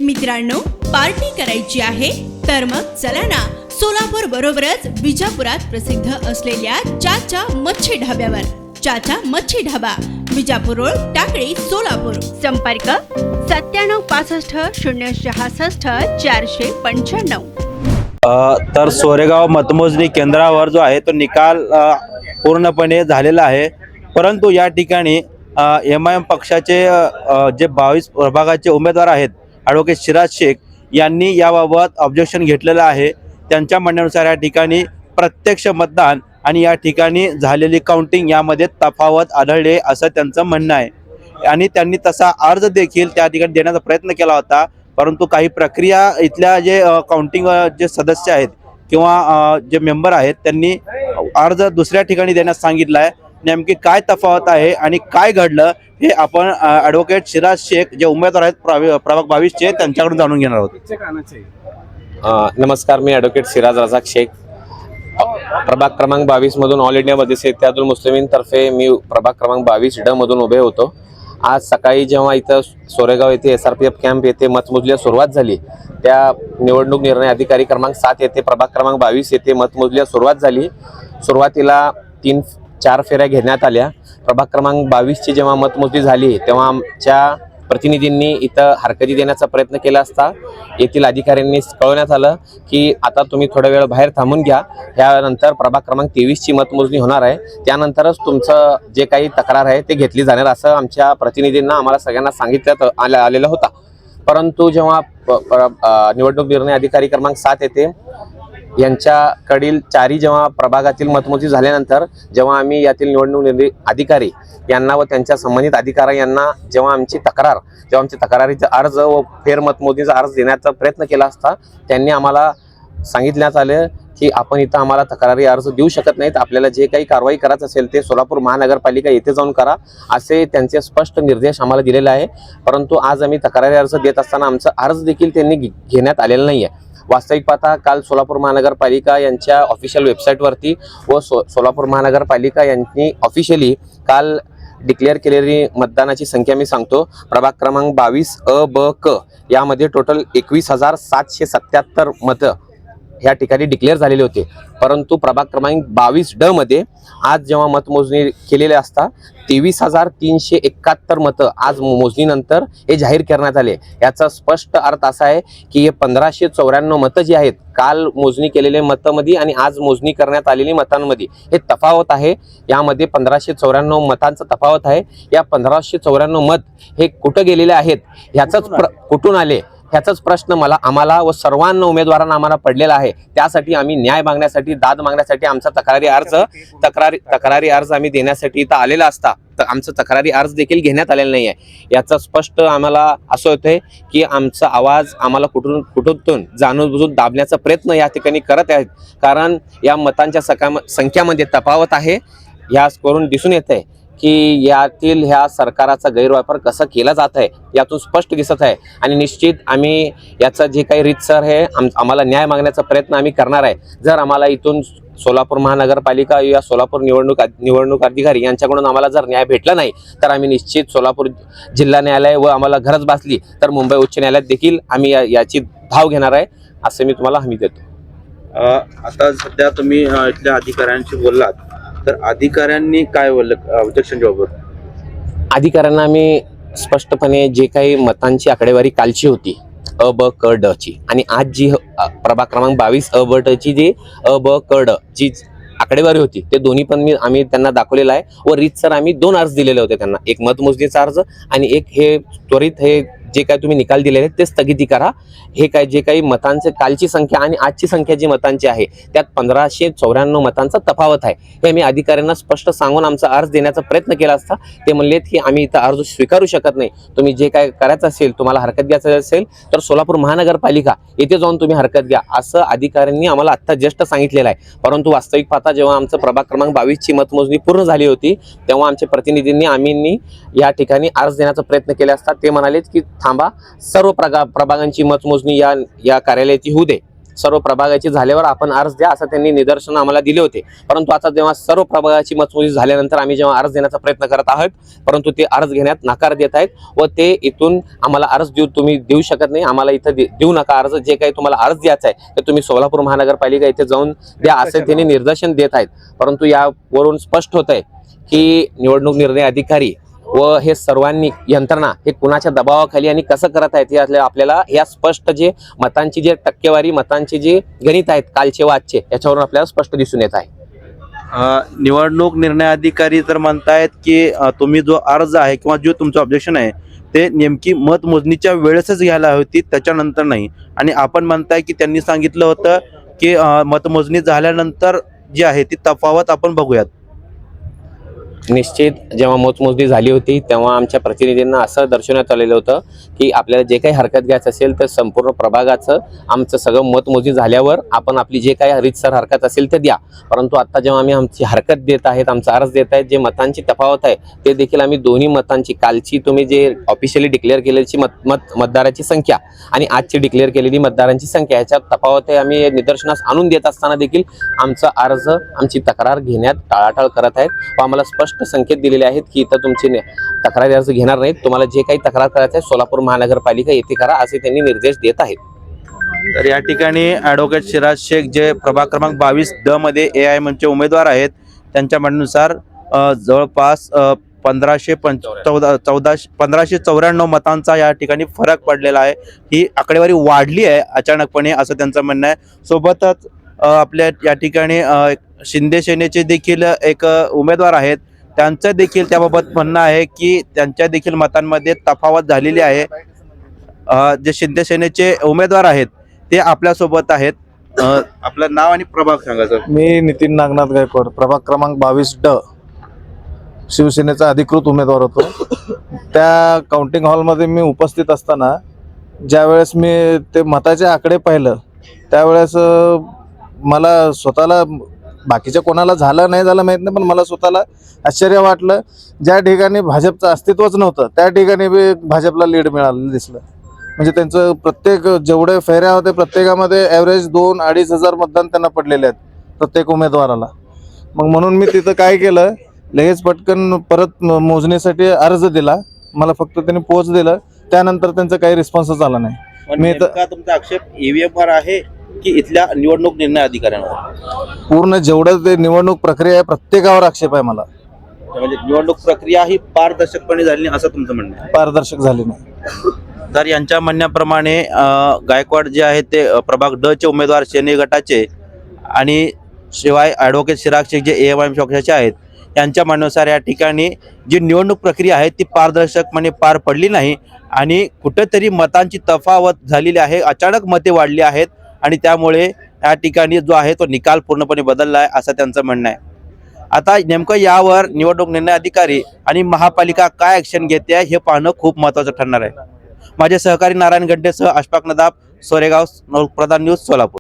मित्रांनो, पार्टी करायची आहे तर मग चला ना, सोलापूर बरोबरच विजापुरात प्रसिद्ध असलेल्या चाचा मच्छी ढाब्यावर. चाचा मच्छी ढाबा, विजापूर रोड, टाकळी, सोलापूर. संपर्क 9765 तर सोरेगाव मतमोजणी केंद्रावर जो आहे तो निकाल पूर्णपणे झालेला आहे, परंतु या ठिकाणी MIM पक्षाचे जे 22 प्रभागाचे उमेदवार आहेत ॲडव्होकेट सिराज शेख यांनी याबाबत ऑब्जेक्शन घेतलेलं आहे. त्यांच्या म्हणण्यानुसार या ठिकाणी प्रत्यक्ष मतदान आणि या ठिकाणी झालेली काउंटिंग यामध्ये तफावत आढळले असं त्यांचं म्हणणं आहे. आणि त्यांनी तसा अर्ज देखील त्या ठिकाणी देण्याचा प्रयत्न केला होता, परंतु काही प्रक्रिया इथल्या जे काउंटिंग जे सदस्य आहेत किंवा जे मेंबर आहेत त्यांनी अर्ज दुसऱ्या ठिकाणी देण्यास सांगितलं आहे. नेमकी काय तफावत आहे आणि काय घडलं हे आपण ॲडव्होकेट सिराज शेख जे उमेदवार आहेत प्रभाग 22 त्यांच्याकडून जाणून घेणार आहोत. नमस्कार, मी ॲडव्होकेट सिराज रजाक शेख, प्रभाग क्रमांक 22 मधून ऑल इंडिया मधील इत्यादुल मुस्लिमींतर्फे मी प्रभाग क्रमांक 22D मधून उभे होतो. आज सकाळी जेव्हा इथं सोरेगाव येथे SRPF कॅम्प येथे मतमोजलीला सुरुवात झाली, त्या निवडणूक निर्णय अधिकारी क्रमांक 7 येथे प्रभाग क्रमांक 22 येथे मतमोजलीला सुरुवात झाली. सुरुवातीला 3-4 फेऱ्या घेण्यात आल्या. प्रभाग क्रमांक 22ची जेव्हा मतमोजणी झाली तेव्हा आमच्या प्रतिनिधींनी इथं हरकती देण्याचा प्रयत्न केला असता येथील अधिकाऱ्यांनी कळवण्यात आलं की आता तुम्ही थोडा वेळ बाहेर थांबून घ्या, त्यानंतर प्रभाग क्रमांक 23ची मतमोजणी होणार आहे, त्यानंतरच तुमचं जे काही तक्रार आहे ते घेतली जाणार असं आमच्या प्रतिनिधींना आम्हाला सगळ्यांना सांगितल्यात आलेला होता. परंतु जेव्हा निवडणूक निर्णय अधिकारी क्रमांक 7 येथे यांच्याकडील 4 जेव्हा प्रभागातील मतमोजणी झाल्यानंतर जेव्हा आम्ही यातील निवडणूक निर्णय अधिकारी यांना व त्यांच्या संबंधित अधिकारी यांना जेव्हा आमची तक्रारीचा अर्ज व फेर मतमोजणीचा अर्ज देण्याचा प्रयत्न केला असता त्यांनी आम्हाला सांगितण्यात आलं की आपण इथं आम्हाला तक्रारी अर्ज देऊ शकत नाहीत, आपल्याला जे काही कारवाई करायचं असेल ते सोलापूर महानगरपालिका येथे जाऊन करा असे त्यांचे स्पष्ट निर्देश आम्हाला दिलेले आहे. परंतु आज आम्ही तक्रारी अर्ज देत असताना आमचा अर्ज देखील त्यांनी घेण्यात आलेला नाही आहे. वास्तविक पाहता काल सोलापूर महानगरपालिका यांच्या ऑफिशियल वेबसाईटवरती व सोलापूर महानगरपालिका यांनी ऑफिशियली काल डिक्लेअर केलेली मतदानाची संख्या मी सांगतो. प्रभाग क्रमांक 22 ब क यामध्ये टोटल 21,777 मतं ह्या ठिकाणी डिक्लेअर झालेले होते. परंतु प्रभाग क्रमांक 22D मध्ये आज जेव्हा मतमोजणी केलेले असता 23,371 मतं आज मोजणीनंतर हे जाहीर करण्यात आले. याचा स्पष्ट अर्थ असा आहे की हे 1,594 मतं जी आहेत काल मोजणी केलेले मतांमध्ये आणि आज मोजणी करण्यात आलेली मतांमध्ये हे तफावत आहे. यामध्ये 1,594 मतांचा तफावत आहे. या 1,594 मत हे कुठं गेलेले आहेत, ह्याचाच कुठून आले ह्याचाच प्रश्न आम्हाला व सर्वांना उमेदवारांना आम्हाला पडलेला आहे. त्यासाठी आम्ही न्याय मागण्यासाठी, दाद मागण्यासाठी आमचा तक्रारी अर्ज आम्ही देण्यासाठी इथं आलेला असता तर आमचा तक्रारी अर्ज देखील घेण्यात आलेला नाही आहे. याचा स्पष्ट आम्हाला असं होतंय की आमचा आवाज आम्हाला कुठून जाणून बुजून दाबण्याचा प्रयत्न या ठिकाणी करत आहेत, कारण या मतांच्या संख्यामध्ये तफावत आहे. यास करून दिसून येत आहे की यातील ह्या सरकाराचा गैरवापर कसा केला जात आहे यातून स्पष्ट दिसत आहे. आणि निश्चित आम्ही याचा जे काही रीतसर आहे आम्हाला न्याय मागण्याचा प्रयत्न आम्ही करणार आहे. जर आम्हाला इथून सोलापूर महानगरपालिका या सोलापूर निवडणूक अधिकारी यांच्याकडून आम्हाला जर न्याय भेटला नाही तर आम्ही निश्चित सोलापूर जिल्हा न्यायालय व आम्हाला गरज भासली तर मुंबई उच्च न्यायालयात देखील आम्ही याची धाव घेणार आहे असं मी तुम्हाला हमी देतो. आता सध्या तुम्ही इथल्या अधिकाऱ्यांशी बोललात तर अधिकाऱ्यांनी काय बोललं ऑब्जेक्शन जॉबवर? अधिकाऱ्यांना आम्ही स्पष्टपणे जे काही मतांची आकडेवारी कालची होती अ ब क ड ची आणि आज जी प्रभाग क्रमांक 22 अ ब ड ची जी अ ब क ड जी आकडेवारी होती ते दोन्ही पण आम्ही त्यांना दाखवलेलं आहे. व रीतसर आम्ही 2 अर्ज दिलेले होते त्यांना, एक मतमोजणीचा अर्ज आणि एक हे त्वरित हे जे काही तुम्ही निकाल दिलेले ते स्थगिती करा. हे काय जे काही मतांचे कालची संख्या आणि आजची संख्या जी मतांची आहे त्यात 1,594 मतांचा तफावत आहे हे मी अधिकाऱ्यांना स्पष्ट सांगून आमचा अर्ज देण्याचा प्रयत्न केला असता ते म्हणलेत की आम्ही इथं अर्ज स्वीकारू शकत नाही, तुम्ही जे काय करायचं असेल, तुम्हाला हरकत घ्यायचं असेल तर सोलापूर महानगरपालिका येथे जाऊन तुम्ही हरकत घ्या असं अधिकाऱ्यांनी आम्हाला आत्ता जस्ट सांगितलेलं आहे. परंतु वास्तविक पाहता जेव्हा आमचं प्रभाग क्रमांक 22ची मतमोजणी पूर्ण झाली होती तेव्हा आमच्या प्रतिनिधींनी आम्ही या ठिकाणी अर्ज देण्याचा प्रयत्न केला असता ते म्हणालेत की थांबा, सर्व प्रभागांची मतमोजणी या कार्यालयाची होऊ दे सर्व प्रभागाची झाल्यावर आपण अर्ज द्या असं त्यांनी निदर्शन आम्हाला दिले होते. परंतु आता जेव्हा सर्व प्रभागाची मतमोजणी झाल्यानंतर आम्ही जेव्हा अर्ज देण्याचा प्रयत्न करत आहोत, परंतु ते अर्ज घेण्यात नकार देत आहेत व ते इथून आम्हाला अर्ज तुम्ही देऊ शकत नाही, आम्हाला इथं देऊ नका अर्ज, जे काही तुम्हाला अर्ज द्यायचा आहे ते तुम्ही सोलापूर महानगरपालिका इथे जाऊन द्या असे त्यांनी निर्देशन देत आहेत. परंतु यावरून स्पष्ट होत आहे की निवडणूक निर्णय अधिकारी व हे सर्वांनी यंत्रणा हे कुणाच्या दबावाखाली आणि कसं करत आहेत हे आपल्याला या स्पष्ट जे मतांची जे टक्केवारी, मतांची जे गणित आहेत कालचे व आजचे, याच्यावरून आपल्याला स्पष्ट दिसून येत आहे. निवडणूक निर्णय अधिकारी तर म्हणतायत की तुम्ही जो अर्ज आहे किंवा जो तुमचं ऑब्जेक्शन आहे ते नेमकी मतमोजणीच्या वेळेसच घ्यायला होती, त्याच्यानंतर नाही. आणि आपण म्हणताय की त्यांनी सांगितलं होतं की मतमोजणी झाल्यानंतर जी आहे ती तफावत आपण बघूयात. निश्चित जेव्हा मतमोजणी झाली होती तेव्हा आमच्या प्रतिनिधींना असं दर्शवण्यात आलेलं होतं की आपल्याला जे काही हरकत घ्यायचं असेल तर संपूर्ण प्रभागाचं आमचं सगळं मतमोजणी झाल्यावर आपण आपली जे काही रीतसर हरकत असेल ते द्या. परंतु आता जेव्हा आम्ही आमची हरकत देत आहेत, आमचा अर्ज देत आहेत, जे मतांची तफावत आहे ते देखील आम्ही दोन्ही मतांची, कालची तुम्ही जे ऑफिशियली डिक्लेअर केलेली मतदाराची संख्या आणि आजची डिक्लेअर केलेली मतदारांची संख्या याच्यात तफावत आहे आम्ही निदर्शनास आणून देत असताना देखील आमचा अर्ज, आमची तक्रार घेण्यात टाळाटाळ करत आहेत व आम्हाला स्पष्ट संकेत दिलेले आहेत की इथं तुमची तक्रारी अर्ज घेणार नाहीत, तुम्हाला जे काही तक्रार करायचं आहे सोलापूर महानगरपालिका येथे करा असे त्यांनी निर्देश देत आहेत. तर या ठिकाणी ॲडव्होकेट सिराज शेख जे प्रभाग क्रमांक 22D मध्ये AI मंचचे उमेदवार आहेत, त्यांच्या म्हणण्यानुसार जवळपास 1594 मतांचा या ठिकाणी फरक पडलेला आहे. ही आकडेवारी वाढली आहे अचानकपणे असं त्यांचं म्हणणं आहे. सोबतच आपल्या या ठिकाणी शिंदे सेनेचे देखील एक उमेदवार आहेत, त्यांचं देखील त्याबाबत म्हणणं आहे की त्यांच्या देखील मतांमध्ये तफावत झालेली आहे. जे शिंदे सेनेचे उमेदवार आहेत ते आपल्यासोबत आहेत. आपलं नाव आणि प्रभाग सांगायचं. मी नितीन नागनाथ गायकवाड, प्रभाग क्रमांक 22D, शिवसेनेचा अधिकृत उमेदवार होतो. त्या काउंटिंग हॉलमध्ये मी उपस्थित असताना ज्यावेळेस मी ते मताचे आकडे पाहिलं त्यावेळेस मला स्वतःला, बाकीच्या कोणाला झालं नाही झालं माहीत नाही, पण मला स्वतःला आश्चर्य वाटलं. ज्या ठिकाणी भाजपचं अस्तित्वच नव्हतं त्या ठिकाणी बी भाजपला लीड मिळालेलं दिसलं. म्हणजे त्यांचं प्रत्येक जेवढे फेऱ्या होते प्रत्येकामध्ये ॲव्हरेज 2-2.5 हजार मतदान त्यांना पडलेले आहेत प्रत्येक उमेदवाराला. मग म्हणून मी तिथं काय केलं, लगेच पटकन परत मोजणीसाठी अर्ज दिला. मला फक्त त्यांनी पोच दिलं, त्यानंतर त्यांचा काही रिस्पॉन्सच आला नाही. मी तुमचा आक्षेप EVM वर आहे की इथल्या निवडणूक निर्णय अधिकाऱ्यांवर? पूर्ण जेवढं ते निवडणूक प्रक्रिया आहे प्रत्येकावर आक्षेप आहे मला. म्हणजे निवडणूक प्रक्रिया ही पारदर्शकपणे झाली नाही असं तुमचं म्हणणं आहे? पारदर्शक झाली नाही. तर यांच्या म्हणण्याप्रमाणे गायकवाड जे आहेत ते प्रभाग D चे उमेदवार सेने गटाचे आणि शिवाय ॲडव्होकेट सिराज शेख जे AMIM पक्षाचे आहेत, यांच्या म्हणण्यानुसार या ठिकाणी जी निवडणूक प्रक्रिया आहे ती पारदर्शकपणे पार पडली नाही आणि कुठेतरी मतांची तफावत झालेली आहे, अचानक मते वाढली आहेत आणि त्यामुळे या ठिकाणी जो आहे तो निकाल पूर्णपणे बदलला आहे असं त्यांचं म्हणणं आहे. आता नेमकं यावर निवडणूक निर्णय अधिकारी आणि महापालिका काय ॲक्शन घेते हे पाहणं खूप महत्त्वाचं ठरणार आहे. माझे सहकारी नारायण गड्डेसह अशफाक नदाब, सोरेगाव, प्रधान न्यूज, सोलापूर.